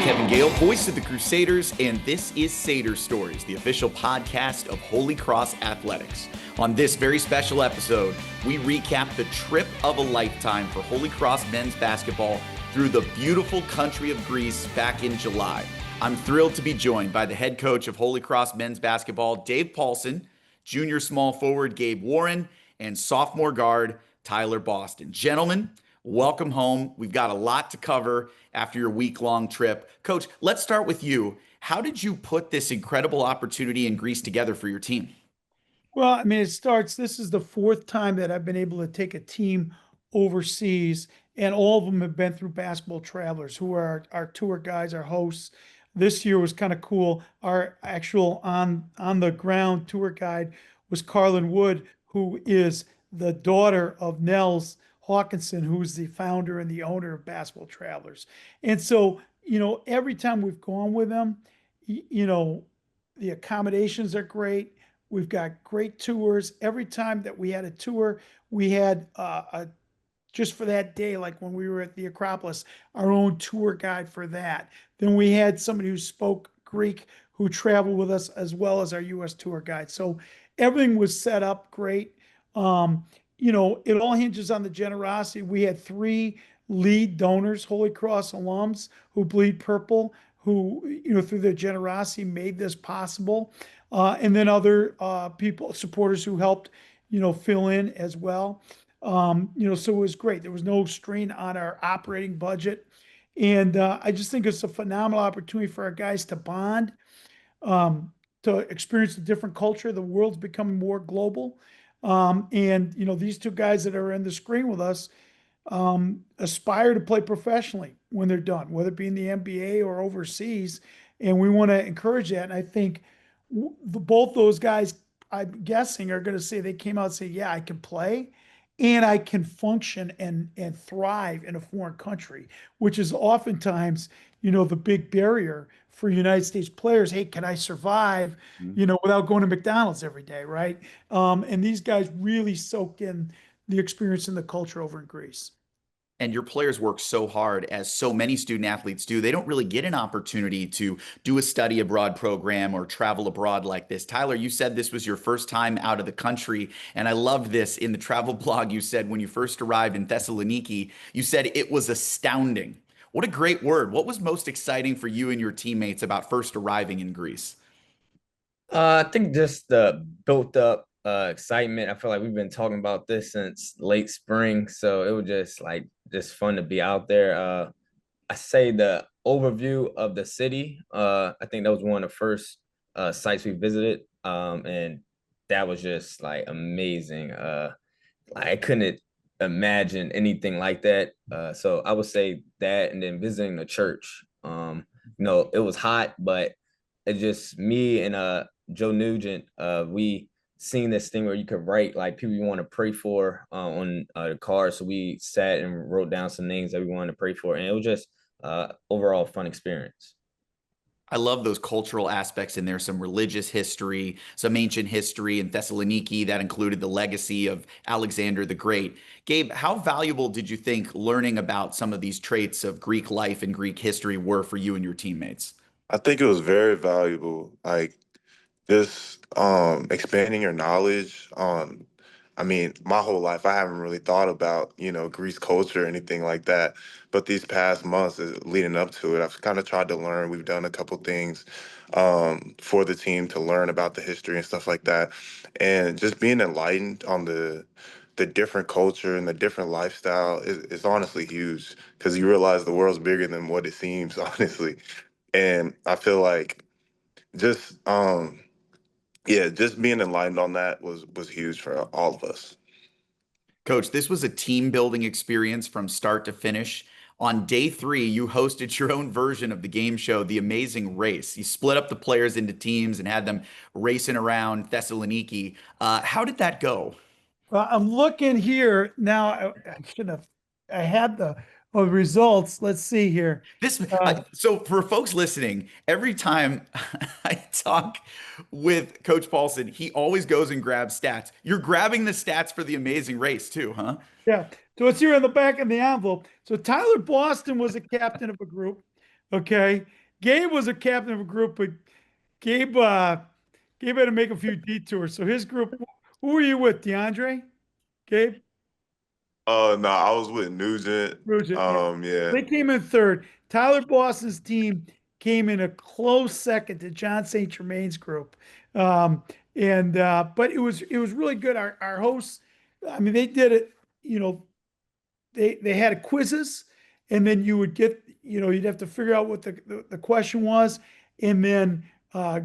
Kevin Gehl, voice of the Crusaders, and this is Sader Stories, the official podcast of Holy Cross Athletics. On this very special episode, we recap the trip of a lifetime for Holy Cross men's basketball through the beautiful country of Greece back in July. I'm thrilled to be joined by the head coach of Holy Cross men's basketball, Dave Paulsen, junior small forward Gabe Warren, and sophomore guard Tyler Boston. Gentlemen, welcome home. We've got a lot to cover after your week-long trip. Coach, let's start with you. How did you put this incredible opportunity in Greece together for your team? Well, I mean, this is the fourth time that I've been able to take a team overseas, and all of them have been through Basketball Travelers, who are our tour guides, our hosts. This year was kind of cool. Our actual on the ground tour guide was Carlin Wood, who is the daughter of Nels Hawkinson, who's the founder and the owner of Basketball Travelers. And so, every time we've gone with them, the accommodations are great. We've got great tours. Every time that we had a tour, we had just for that day, like when we were at the Acropolis, our own tour guide for that. Then we had somebody who spoke Greek who traveled with us, as well as our U.S. tour guide. So everything was set up great. It all hinges on the generosity. We had three lead donors, Holy Cross alums who bleed purple, who, through their generosity made this possible. And then other people, supporters who helped, fill in as well. So it was great. There was no strain on our operating budget. And I just think it's a phenomenal opportunity for our guys to bond, to experience a different culture. The world's becoming more global. These two guys that are in the screen with us aspire to play professionally when they're done, whether it be in the NBA or overseas. And we want to encourage that. And I think both those guys, I'm guessing, are going to say they came out and say, yeah, I can play and I can function and thrive in a foreign country, which is oftentimes, the big barrier for United States players. Hey, can I survive, without going to McDonald's every day, right? And these guys really soaked in the experience and the culture over in Greece. And your players work so hard, as so many student athletes do. They don't really get an opportunity to do a study abroad program or travel abroad like this. Tyler, you said this was your first time out of the country. And I loved this in the travel blog. You said when you first arrived in Thessaloniki, you said it was astounding. What a great word. What was most exciting for you and your teammates about first arriving in Greece? I think just the built up excitement. I feel like we've been talking about this since late spring, so it was just fun to be out there. I say the overview of the city. I think that was one of the first sites we visited, and that was just like amazing. I couldn't imagine anything like that. So I would say that, and then visiting the church. It was hot, but it just me and Joe Nugent, we seen this thing where you could write like people you want to pray for on the card. So we sat and wrote down some names that we wanted to pray for, and it was just overall fun experience. I love those cultural aspects in there, some religious history, some ancient history in Thessaloniki that included the legacy of Alexander the Great. Gabe, how valuable did you think learning about some of these traits of Greek life and Greek history were for you and your teammates? I think it was very valuable. Like just expanding your knowledge on, I mean, my whole life I haven't really thought about, Greece culture or anything like that. But these past months leading up to it, I've kind of tried to learn. We've done a couple things for the team to learn about the history and stuff like that. And just being enlightened on the different culture and the different lifestyle is honestly huge, because you realize the world's bigger than what it seems, honestly. And I feel like just yeah, just being enlightened on that was huge for all of us. Coach, this was a team building experience from start to finish. On day 3, you hosted your own version of the game show, The Amazing Race. You split up the players into teams and had them racing around Thessaloniki. How did that go? Well, I'm looking here now. I should have. I had the results. Let's see here. So for folks listening, every time I talk with Coach Paulsen, he always goes and grabs stats. You're grabbing the stats for The Amazing Race too, huh? Yeah. So it's here on the back of the envelope. So Tyler Boston was a captain of a group. Okay. Gabe was a captain of a group, but Gabe, Gabe had to make a few detours. So his group, who were you with, DeAndre? Gabe? No, I was with Nugent. Nugent, yeah. Yeah. They came in third. Tyler Boston's team came in a close second to John St. Germain's group. And but it was really good. Our hosts, I mean, they did it, you know, they had quizzes, and then you would get, you'd have to figure out what the question was, and then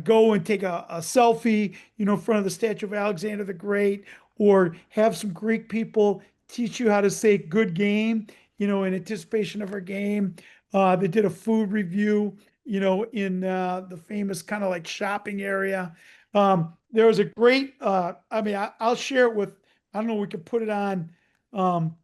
go and take a selfie, in front of the statue of Alexander the Great, or have some Greek people teach you how to say good game, in anticipation of our game. They did a food review, in the famous kind of like shopping area. There was a great, I mean, I'll share it with, I don't know, we could put it on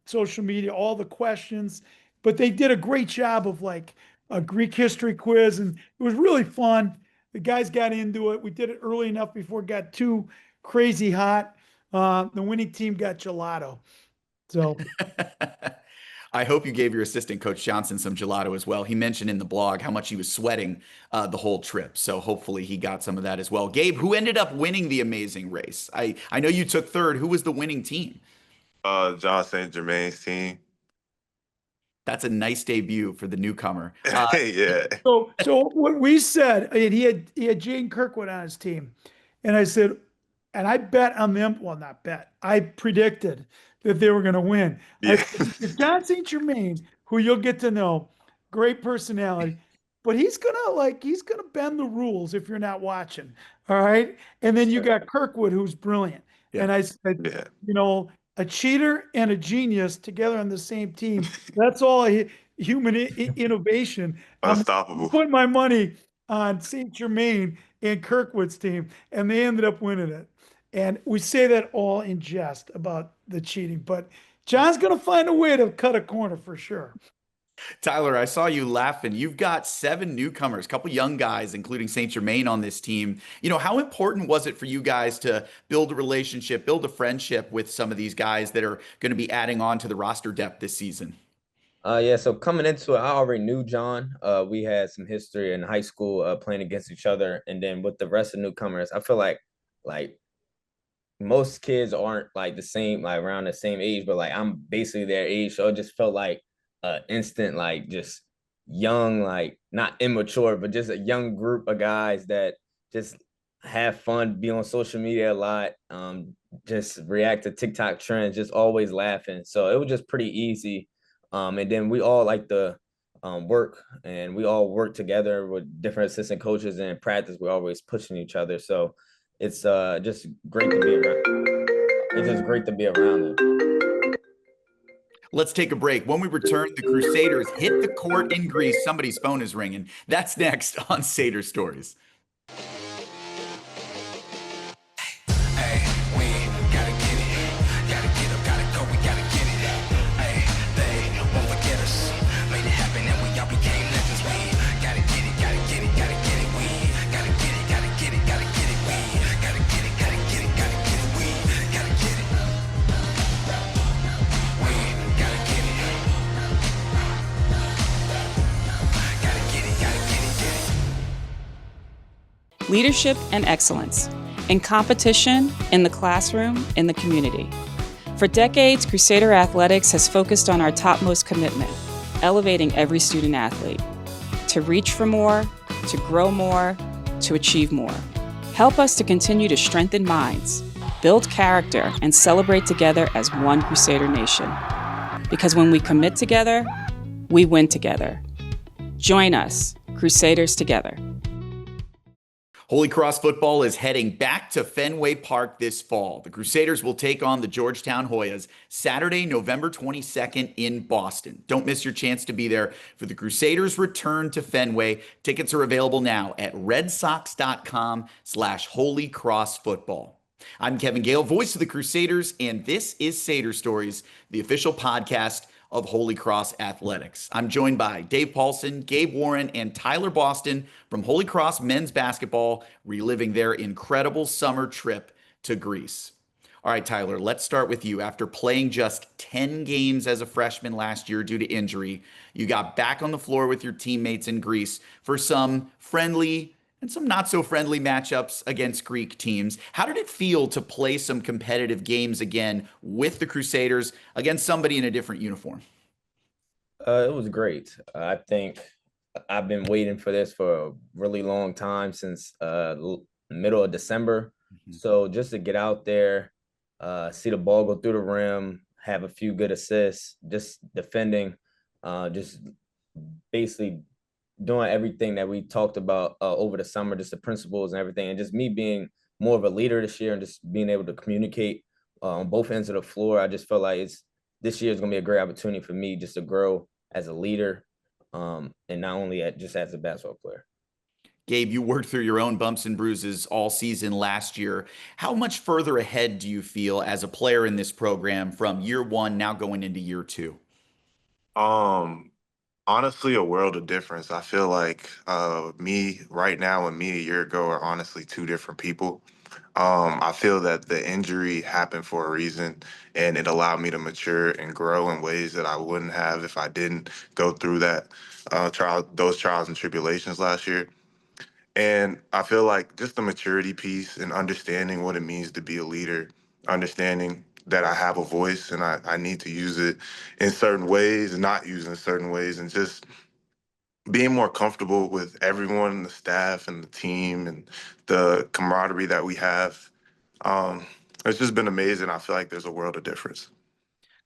social media, all the questions, but they did a great job of like a Greek history quiz, and it was really fun. The guys got into it. We did it early enough before it got too crazy hot. The winning team got gelato. So I hope you gave your assistant coach Johnson some gelato as well. He mentioned in the blog how much he was sweating the whole trip. So hopefully he got some of that as well. Gabe, who ended up winning the amazing race? I know you took third. Who was the winning team? John St. Germain's team. that's a nice debut for the newcomer. Yeah. So what we said, and he had Jane Kirkwood on his team, and I said, and I bet on them. Well, not bet. I predicted that they were going to win. I Yeah. said, John St. Germain, who you'll get to know, great personality, but he's gonna bend the rules if you're not watching. All right, and then you got Kirkwood, who's brilliant, Yeah. and I said, Yeah. a cheater and a genius together on the same team. That's all human innovation. I'm Unstoppable. putting my money on St. Germain and Kirkwood's team, and they ended up winning it. And we say that all in jest about the cheating, but John's going to find a way to cut a corner for sure. Tyler, I saw you laughing. You've got 7 newcomers, a couple young guys, including St. Germain on this team. How important was it for you guys to build a relationship, build a friendship with some of these guys that are going to be adding on to the roster depth this season? Yeah, so coming into it, I already knew John. We had some history in high school playing against each other. And then with the rest of newcomers, I feel like most kids aren't like the same, like around the same age, but like I'm basically their age. So it just felt like instant, like just young, like not immature, but just a young group of guys that just have fun, be on social media a lot, just react to TikTok trends, just always laughing. So it was just pretty easy. And then we all like the work, and we all work together with different assistant coaches, and in practice we're always pushing each other. So it's just great to be around. It's just great to be around them. Let's take a break. When we return, the Crusaders hit the court in Greece. Somebody's phone is ringing. That's next on Sader Stories. Leadership and excellence, in competition, in the classroom, in the community. For decades, Crusader Athletics has focused on our topmost commitment, elevating every student athlete to reach for more, to grow more, to achieve more. Help us to continue to strengthen minds, build character, and celebrate together as one Crusader nation. Because when we commit together, we win together. Join us, Crusaders together. Holy Cross football is heading back to Fenway Park this fall. The Crusaders will take on the Georgetown Hoyas Saturday, November 22nd in Boston. Don't miss your chance to be there for the Crusaders' return to Fenway. Tickets are available now at redsox.com/holycrossfootball. I'm Kevin Gehl, voice of the Crusaders, and this is Sader Stories, the official podcast of Holy Cross Athletics. I'm joined by Dave Paulsen, Gabe Warren, and Tyler Boston from Holy Cross men's basketball, reliving their incredible summer trip to Greece. All right, Tyler, let's start with you. After playing just 10 games as a freshman last year due to injury, you got back on the floor with your teammates in Greece for some friendly and some not so friendly matchups against Greek teams. How did it feel to play some competitive games again with the Crusaders against somebody in a different uniform? It was great. I think I've been waiting for this for a really long time since middle of December. So just to get out there, see the ball go through the rim, have a few good assists, just defending, just basically doing everything that we talked about over the summer, just the principles and everything, and just me being more of a leader this year and just being able to communicate on both ends of the floor. I just felt like this year is going to be a great opportunity for me just to grow as a leader, and not only just as a basketball player. Gabe, you worked through your own bumps and bruises all season last year. How much further ahead do you feel as a player in this program from year one now going into year two? Um, Honestly, a world of difference. I feel like me right now and me a year ago are honestly two different people. I feel that the injury happened for a reason, and it allowed me to mature and grow in ways that I wouldn't have if I didn't go through those trials and tribulations last year. And I feel like just the maturity piece and understanding what it means to be a leader, understanding that I have a voice and I need to use it in certain ways and not use it in certain ways, and just being more comfortable with everyone, the staff and the team and the camaraderie that we have. Um, it's just been amazing. I feel like there's a world of difference.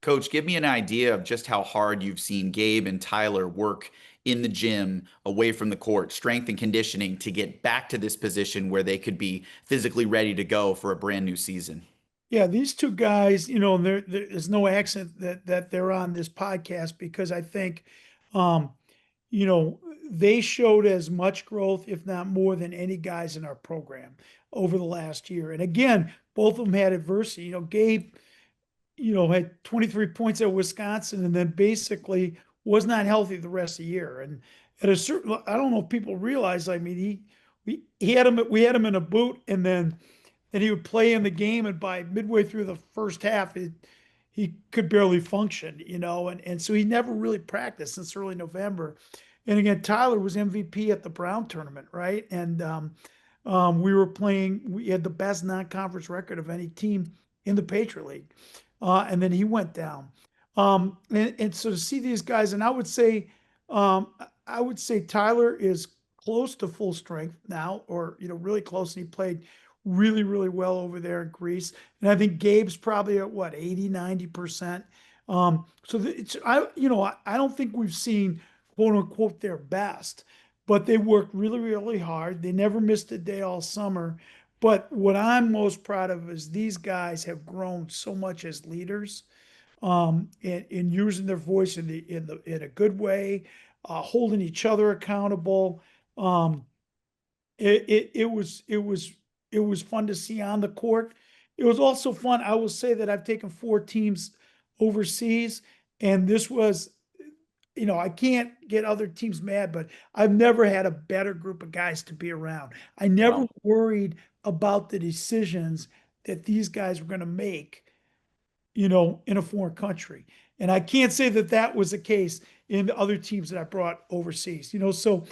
Coach, give me an idea of just how hard you've seen Gabe and Tyler work in the gym, away from the court, strength and conditioning to get back to this position where they could be physically ready to go for a brand new season. Yeah, these two guys, there's no accent that they're on this podcast because I think, um, they showed as much growth, if not more, than any guys in our program over the last year. And again, both of them had adversity. Gabe, had 23 points at Wisconsin and then basically was not healthy the rest of the year. And at a certain, I don't know if people realize, I mean, we had him in a boot and then he would play in the game, and by midway through the first half, he could barely function, and so he never really practiced since early November. And again, Tyler was MVP at the Brown tournament, right? And we had the best non-conference record of any team in the Patriot League. And then he went down. And so to see these guys, and I would say Tyler is close to full strength now, or really close. And he played really, really well over there in Greece. And I think Gabe's probably at what, 80, 90%. I don't think we've seen quote unquote their best, but they worked really, really hard. They never missed a day all summer. But what I'm most proud of is these guys have grown so much as leaders, in using their voice in a good way, holding each other accountable. Um, it was fun to see on the court. It was also fun. I will say that I've taken 4 teams overseas, and this was, I can't get other teams mad, but I've never had a better group of guys to be around. I never Wow. worried about the decisions that these guys were going to make, in a foreign country. And I can't say that that was the case in the other teams that I brought overseas. So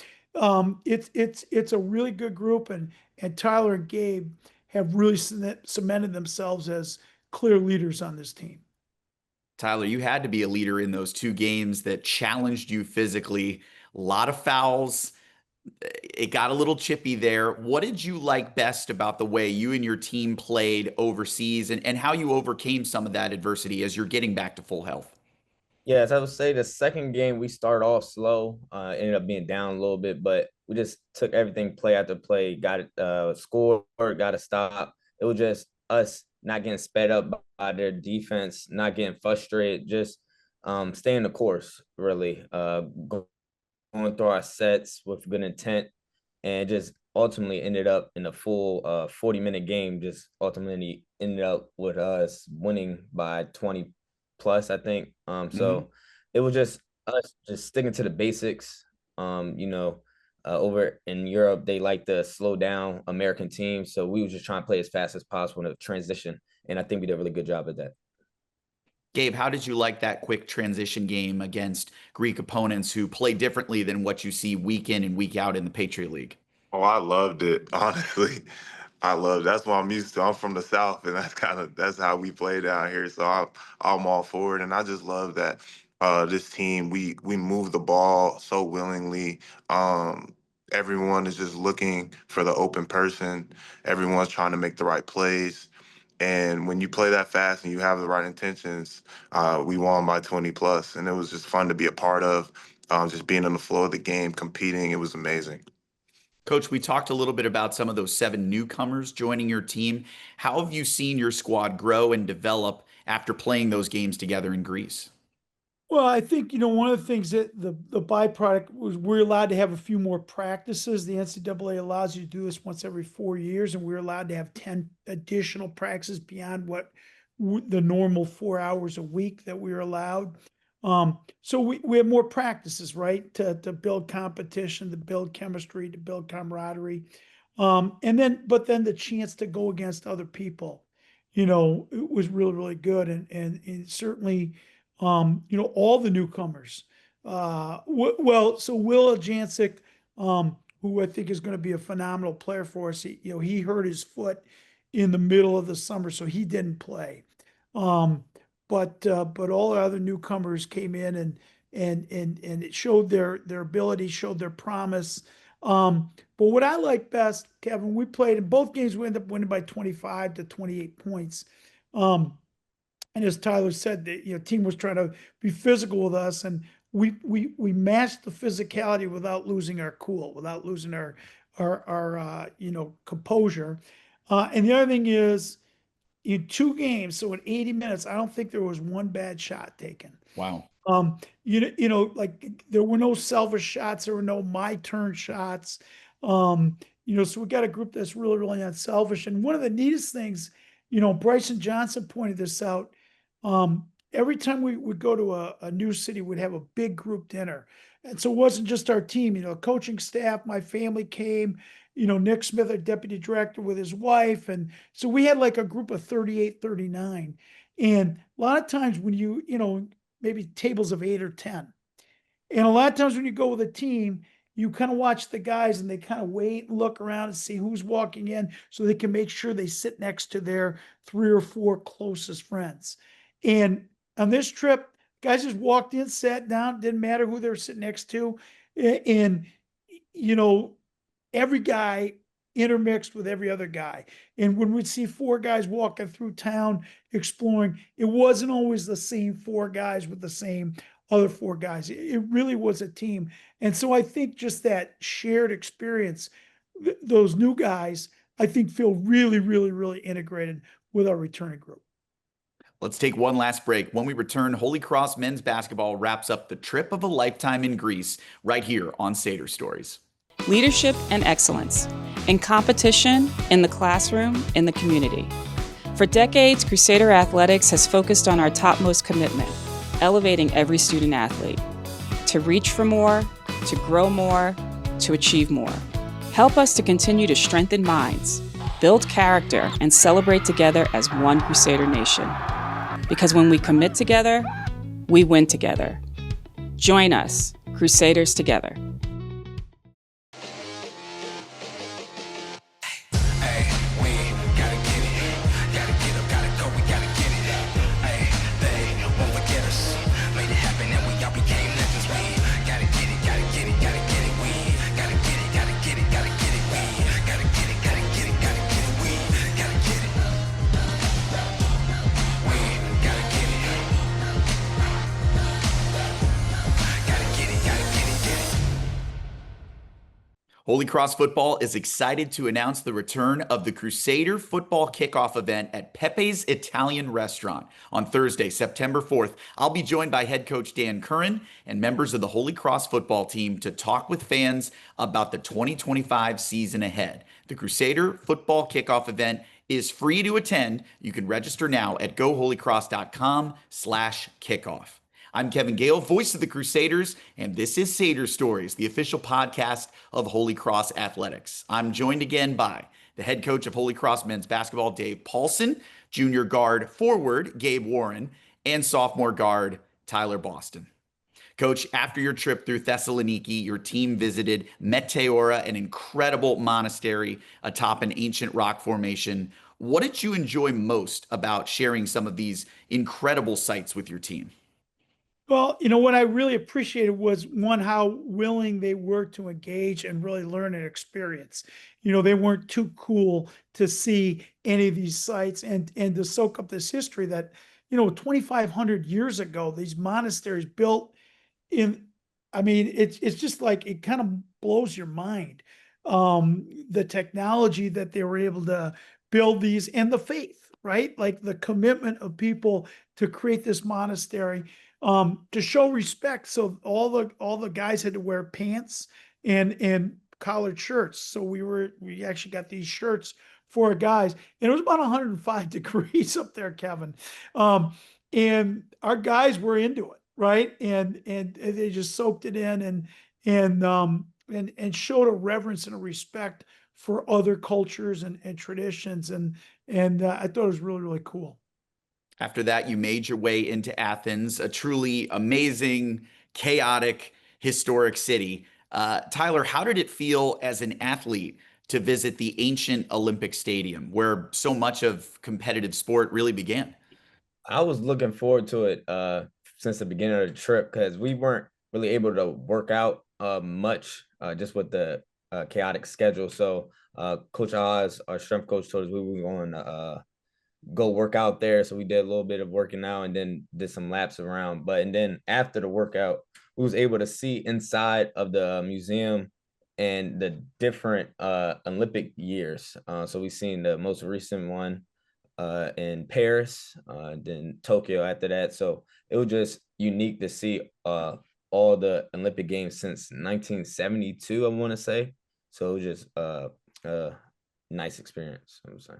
it's a really good group, and Tyler and Gabe have really cemented themselves as clear leaders on this team. Tyler, you had to be a leader in those 2 games that challenged you physically. A lot of fouls. It got a little chippy there. What did you like best about the way you and your team played overseas, and how you overcame some of that adversity as you're getting back to full health? Yes, I would say the second game we started off slow, ended up being down a little bit, but we just took everything play after play, got it, scored, got a stop. It was just us not getting sped up by their defense, not getting frustrated, just staying the course, really, going through our sets with good intent, and just ultimately ended up in a full 40-minute game, just ultimately ended up with us winning by 20 plus, I think. So it was just us just sticking to the basics. Over in Europe, they like to slow down American teams. So we were just trying to play as fast as possible in a transition And I think we did a really good job at that. Gabe, how did you like that quick transition game against Greek opponents who play differently than what you see week in and week out in the Patriot League? Oh, I loved it. Honestly, I love. That's what I'm used to. I'm from the South, and that's how we play down here. So I'm all for it, and I just love that this team we move the ball so willingly. Everyone is just looking for the open person. Everyone's trying to make the right plays. And when you play that fast and you have the right intentions, we won by 20 plus, and it was just fun to be a part of. Just being on the floor of the game, competing, it was amazing. Coach, we talked a little bit about some of those 7 newcomers joining your team. How have you seen your squad grow and develop after playing those games together in Greece? Well, I think, one of the things that the byproduct was we're allowed to have a few more practices. The NCAA allows you to do this once every 4 years, and we're allowed to have 10 additional practices beyond what the normal 4 hours a week that we were allowed. So we have more practices, right? To build competition, to build chemistry, to build camaraderie. But then the chance to go against other people, it was really, really good. And certainly, all the newcomers. So Will Jancic, who I think is going to be a phenomenal player for us, he hurt his foot in the middle of the summer, so he didn't play. But all the other newcomers came in and it showed their ability, showed their promise. But what I like best, Kevin, we played in both games, we ended up winning by 25 to 28 points. And as Tyler said, the team was trying to be physical with us, and we matched the physicality without losing our cool, without losing our composure. And the other thing is, in 2 games, so in 80 minutes, I don't think there was one bad shot taken. Wow. Like there were no selfish shots, there were no my turn shots. So we got a group that's really, really unselfish. And one of the neatest things, Bryson Johnson pointed this out. Every time we would go to a new city, we'd have a big group dinner. And so it wasn't just our team, coaching staff, my family came, Nick Smith, our deputy director, with his wife. And so we had like a group of 38, 39. And a lot of times when maybe tables of 8 or 10. And a lot of times when you go with a team, you kind of watch the guys and they kind of wait and look around and see who's walking in so they can make sure they sit next to their 3 or 4 closest friends. And on this trip, guys just walked in, sat down, didn't matter who they were sitting next to. And, every guy intermixed with every other guy. And when we'd see 4 guys walking through town exploring, it wasn't always the same 4 guys with the same other 4 guys. It really was a team. And so I think just that shared experience, those new guys, I think feel really, really, really integrated with our returning group. Let's take one last break. When we return, Holy Cross men's basketball wraps up the trip of a lifetime in Greece right here on Sader Stories. Leadership and excellence in competition, in the classroom, in the community. For decades, Crusader Athletics has focused on our topmost commitment, elevating every student athlete to reach for more, to grow more, to achieve more. Help us to continue to strengthen minds, build character, and celebrate together as one Crusader nation. Because when we commit together, we win together. Join us, Crusaders together. Holy Cross Football is excited to announce the return of the Crusader football kickoff event at Pepe's Italian Restaurant on Thursday, September 4th. I'll be joined by head coach Dan Curran and members of the Holy Cross football team to talk with fans about the 2025 season ahead. The Crusader football kickoff event is free to attend. You can register now at goholycross.com/kickoff. I'm Kevin Gehl, voice of the Crusaders, and this is Sader Stories, the official podcast of Holy Cross Athletics. I'm joined again by the head coach of Holy Cross men's basketball, Dave Paulsen, junior guard forward Gabe Warren, and sophomore guard Tyler Boston. Coach, after your trip through Thessaloniki, your team visited Meteora, an incredible monastery atop an ancient rock formation. What did you enjoy most about sharing some of these incredible sites with your team? Well, what I really appreciated was one, how willing they were to engage and really learn and experience. They weren't too cool to see any of these sites and to soak up this history that, 2,500 years ago, these monasteries built in, I mean, it's just like, it kind of blows your mind. The technology that they were able to build these, and the faith, right? Like the commitment of people to create this monastery, to show respect. So all the guys had to wear pants and collared shirts. So we actually got these shirts for guys, and it was about 105 degrees up there, Kevin. And our guys were into it, right? And they just soaked it in and showed a reverence and a respect for other cultures and traditions. And I thought it was really, really cool. After that, you made your way into Athens, a truly amazing, chaotic, historic city. Tyler, how did it feel as an athlete to visit the ancient Olympic Stadium, where so much of competitive sport really began? I was looking forward to it since the beginning of the trip because we weren't really able to work out much just with the chaotic schedule. So Coach Oz, our strength coach, told us we were going to go work out there. So we did a little bit of working out and then did some laps around. And then after the workout, we was able to see inside of the museum and the different Olympic years. So we seen the most recent one in Paris, then Tokyo after that. So it was just unique to see all the Olympic games since 1972, I want to say. So it was just a nice experience, I'm saying.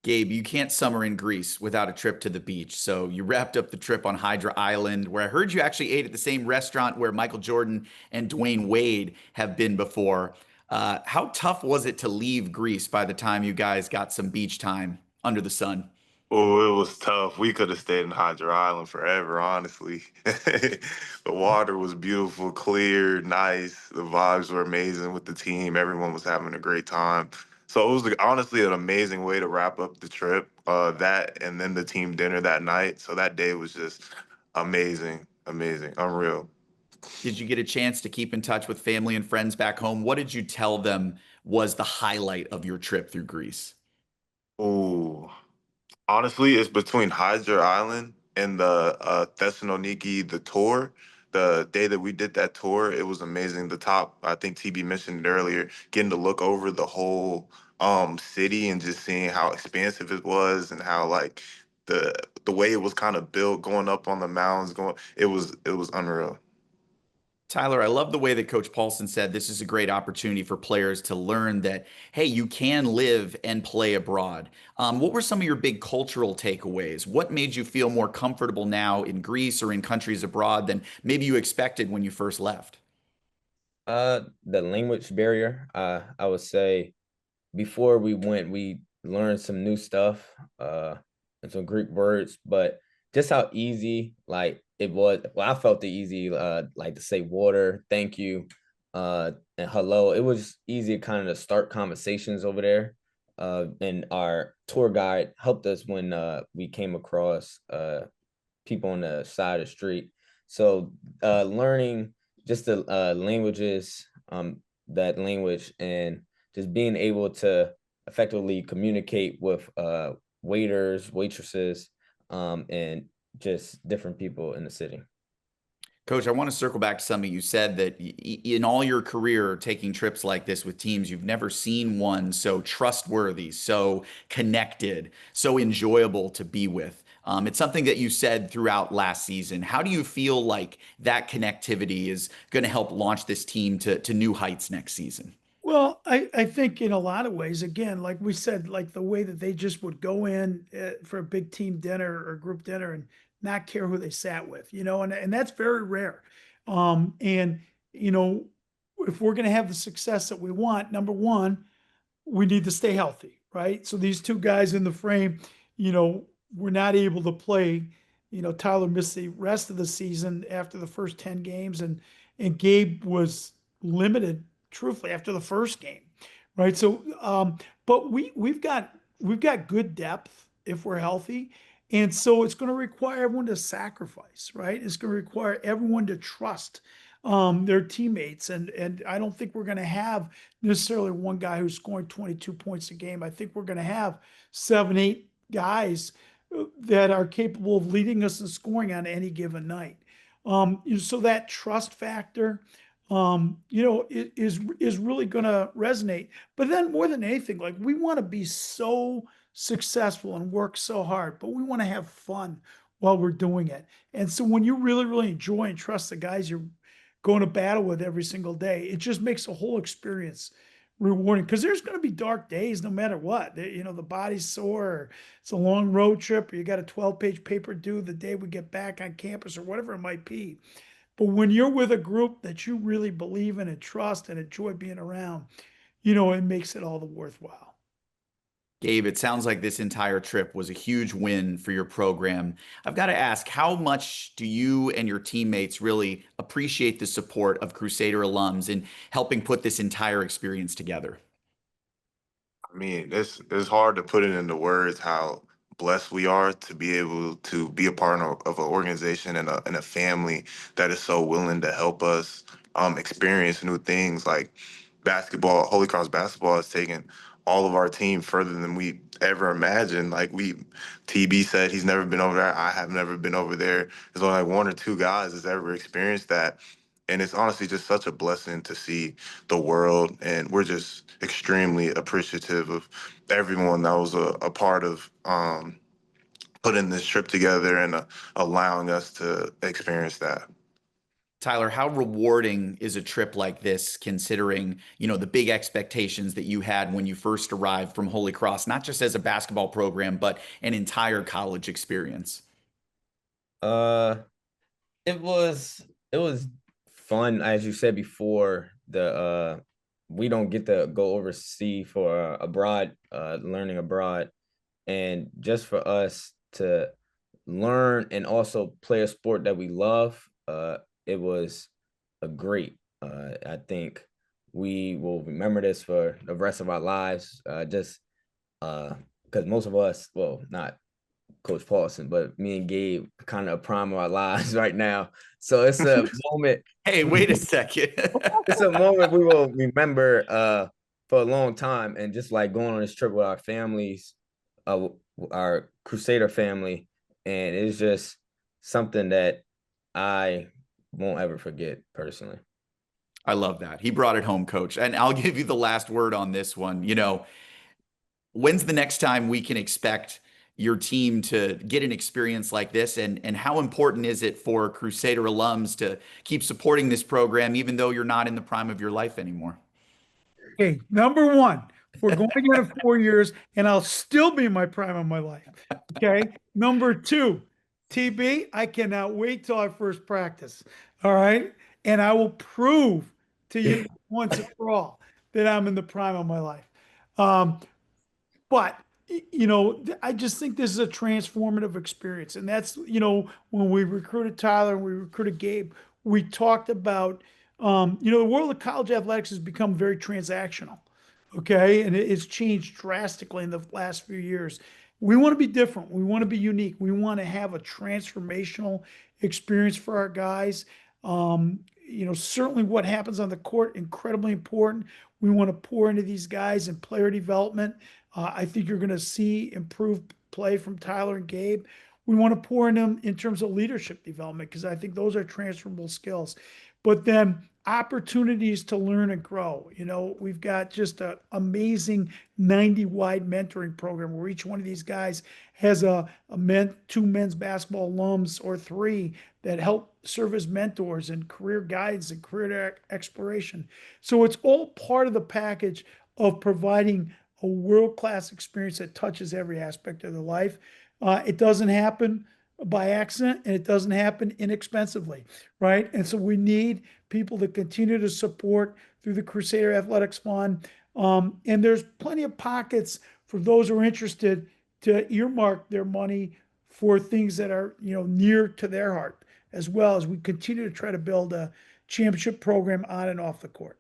Gabe, you can't summer in Greece without a trip to the beach. So you wrapped up the trip on Hydra Island, where I heard you actually ate at the same restaurant where Michael Jordan and Dwayne Wade have been before. How tough was it to leave Greece by the time you guys got some beach time under the sun? Oh, it was tough. We could have stayed in Hydra Island forever, honestly. The water was beautiful, clear, nice. The vibes were amazing with the team. Everyone was having a great time. So it was like, honestly an amazing way to wrap up the trip. That and then the team dinner that night. So that day was just amazing, amazing, unreal. Did you get a chance to keep in touch with family and friends back home? What did you tell them was the highlight of your trip through Greece? Oh, honestly, it's between Hydra Island and the Thessaloniki, the tour. The day that we did that tour, it was amazing. The top, I think TB mentioned it earlier, getting to look over the whole city and just seeing how expansive it was and how like the way it was kind of built, going up on the mountains, it was unreal. Tyler, I love the way that Coach Paulsen said this is a great opportunity for players to learn that, hey, you can live and play abroad. What were some of your big cultural takeaways? What made you feel more comfortable now in Greece or in countries abroad than maybe you expected when you first left? The language barrier. I would say before we went, we learned some new stuff, and some Greek words, but just how easy like it was. Well, I felt it easy, like to say water, thank you, and hello. It was easy kind of to start conversations over there. And our tour guide helped us when we came across people on the side of the street. So learning just the languages, that language, and just being able to effectively communicate with waiters, waitresses, and just different people in the city. Coach, I want to circle back to something you said that in all your career taking trips like this with teams, you've never seen one so trustworthy, so connected, so enjoyable to be with. It's something that you said throughout last season. How do you feel like that connectivity is going to help launch this team to new heights next season? Well, I think in a lot of ways, again, like we said, like the way that they just would go in for a big team dinner or group dinner and not care who they sat with, and that's very rare. And, you know, if we're going to have the success that we want, number one, we need to stay healthy, right? So these two guys in the frame, we're not able to play. Tyler missed the rest of the season after the first 10 games, and Gabe was limited, truthfully, after the first game, right? So, but we've got good depth if we're healthy, and so it's going to require everyone to sacrifice, right? It's going to require everyone to trust their teammates, and I don't think we're going to have necessarily one guy who's scoring 22 points a game. I think we're going to have 7, 8 guys that are capable of leading us in scoring on any given night. So that trust factor, is really going to resonate. But then more than anything, like we want to be so successful and work so hard, but we want to have fun while we're doing it. And so when you really, really enjoy and trust the guys you're going to battle with every single day, it just makes the whole experience rewarding, because there's going to be dark days no matter what. The body's sore, or it's a long road trip, or you got a 12-page paper due the day we get back on campus, or whatever it might be. But when you're with a group that you really believe in and trust and enjoy being around, it makes it all the worthwhile. Gabe, it sounds like this entire trip was a huge win for your program. I've got to ask, how much do you and your teammates really appreciate the support of Crusader alums in helping put this entire experience together? I mean, it's hard to put it into words how blessed we are to be able to be a part of an organization and a family that is so willing to help us experience new things. Like basketball, Holy Cross basketball has taken all of our team further than we ever imagined. TB said he's never been over there. I have never been over there. There's only like 1 or 2 guys that's ever experienced that. And it's honestly just such a blessing to see the world. And we're just extremely appreciative of everyone that was a part of putting this trip together and allowing us to experience that. Tyler, how rewarding is a trip like this, considering, the big expectations that you had when you first arrived from Holy Cross, not just as a basketball program, but an entire college experience? Uh, it was fun, as you said before. We don't get to go overseas for learning abroad, and just for us to learn and also play a sport that we love. It was a great. I think we will remember this for the rest of our lives. Just because most of us, well, not Coach Paulsen, but me and Gabe kind of prime of our lives right now. So it's a moment. Hey, wait a second. It's a moment we will remember for a long time, and just like going on this trip with our families, our Crusader family, and it's just something that I won't ever forget personally. I love that. He brought it home, Coach. And I'll give you the last word on this one. When's the next time we can expect your team to get an experience like this? And how important is it for Crusader alums to keep supporting this program, even though you're not in the prime of your life anymore? Okay, number one, we're going again in 4 years, and I'll still be in my prime of my life. Okay. Number two, TB, I cannot wait till our first practice. All right. And I will prove to you once and for all that I'm in the prime of my life. But I just think this is a transformative experience. And that's, when we recruited Tyler and we recruited Gabe, we talked about, the world of college athletics has become very transactional. Okay. And it's changed drastically in the last few years. We want to be different. We want to be unique. We want to have a transformational experience for our guys. Certainly what happens on the court, incredibly important. We want to pour into these guys in player development. I think you're going to see improved play from Tyler and Gabe. We want to pour in them in terms of leadership development, because I think those are transferable skills. But then opportunities to learn and grow. We've got just an amazing 90-wide mentoring program where each one of these guys has two men's basketball alums or 3 that help serve as mentors and career guides and career exploration. So it's all part of the package of providing a world-class experience that touches every aspect of their life. It doesn't happen by accident, and it doesn't happen inexpensively, right? And so we need people to continue to support through the Crusader Athletics Fund. And there's plenty of pockets for those who are interested to earmark their money for things that are, near to their heart, as well as we continue to try to build a championship program on and off the court.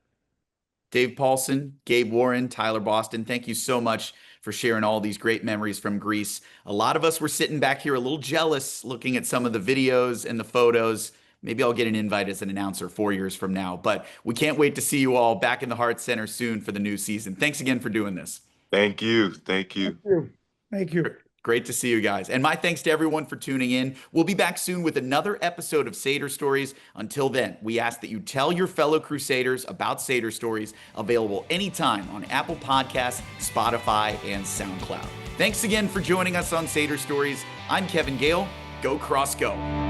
Dave Paulsen, Gabe Warren, Tyler Boston, thank you so much for sharing all these great memories from Greece. A lot of us were sitting back here a little jealous looking at some of the videos and the photos. Maybe I'll get an invite as an announcer 4 years from now, but we can't wait to see you all back in the Hart Center soon for the new season. Thanks again for doing this. Thank you. Thank you. Thank you. Great to see you guys. And my thanks to everyone for tuning in. We'll be back soon with another episode of Sader Stories. Until then, we ask that you tell your fellow Crusaders about Sader Stories, available anytime on Apple Podcasts, Spotify, and SoundCloud. Thanks again for joining us on Sader Stories. I'm Kevin Gehl. Go Cross Go.